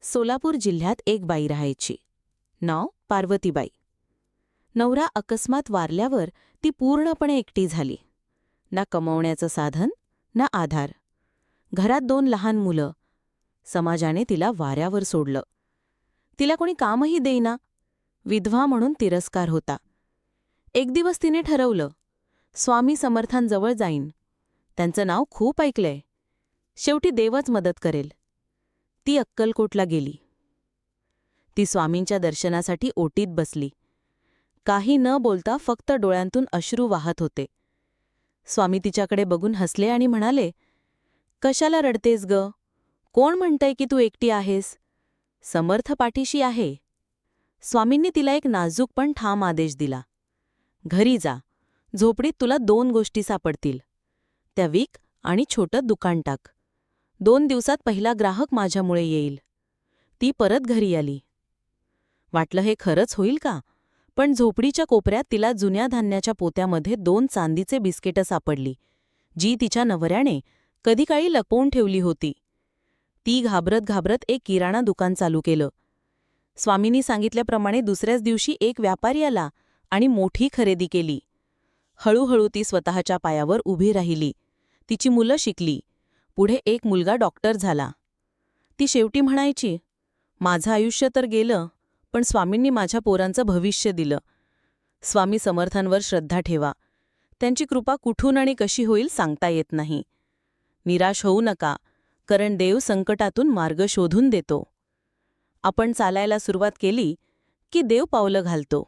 सोलापूर जिल्ह्यात एक बाई राहायची. नाव पार्वतीबाई. नवरा अकस्मात वारल्यावर ती पूर्णपणे एकटी झाली. ना कमवण्याचं साधन, ना आधार. घरात 2 लहान मुलं. समाजाने तिला वाऱ्यावर सोडलं. तिला कोणी कामही देईना. विधवा म्हणून तिरस्कार होता. एक दिवस तिने ठरवलं, स्वामी समर्थांजवळ जाईन. त्यांचं नाव खूप ऐकलंय. शेवटी देवच मदत करेल. ती अक्कलकोटला गेली. ती स्वामींच्या दर्शनासाठी ओटीत बसली. काही न बोलता फक्त डोळ्यांतून अश्रू वाहत होते. स्वामी तिच्याकडे बघून हसले आणि म्हणाले, "कशाला रडतेस ग? कोण म्हणतंय की तू एकटी आहेस? समर्थ पाठीशी आहे." स्वामींनी तिला एक नाजूक पण ठाम आदेश दिला. "घरी जा. झोपडीत तुला 2 गोष्टी सापडतील. त्या विक आणि छोटं दुकान टाक. 2 दिवसात पहिला ग्राहक माझ्यामुळे येईल." ती परत घरी आली. वाटलं हे खरंच होईल का? पण झोपडीच्या कोपऱ्यात तिला जुन्या धान्याच्या पोत्यामध्ये 2 चांदीचे बिस्किटं सापडली, जी तिच्या नवऱ्याने कधी काळी लपवून ठेवली होती. ती घाबरत घाबरत एक किराणा दुकान चालू केलं. स्वामींनी सांगितल्याप्रमाणे दुसऱ्याच दिवशी एक व्यापारी आला आणि मोठी खरेदी केली. हळूहळू ती स्वतःच्या पायावर उभी राहिली. तिची मुलं शिकली. पुढे एक मुलगा डॉक्टर झाला. ती शेवटी म्हणायची, "माझं आयुष्य तर गेलं, पण स्वामींनी माझ्या पोरांचं भविष्य दिलं." स्वामी समर्थांवर श्रद्धा ठेवा. त्यांची कृपा कुठून आणि कशी होईल सांगता येत नाही. निराश होऊ नका, कारण देव संकटातून मार्ग शोधून देतो. आपण चालायला सुरुवात केली की देव पावलं घालतो.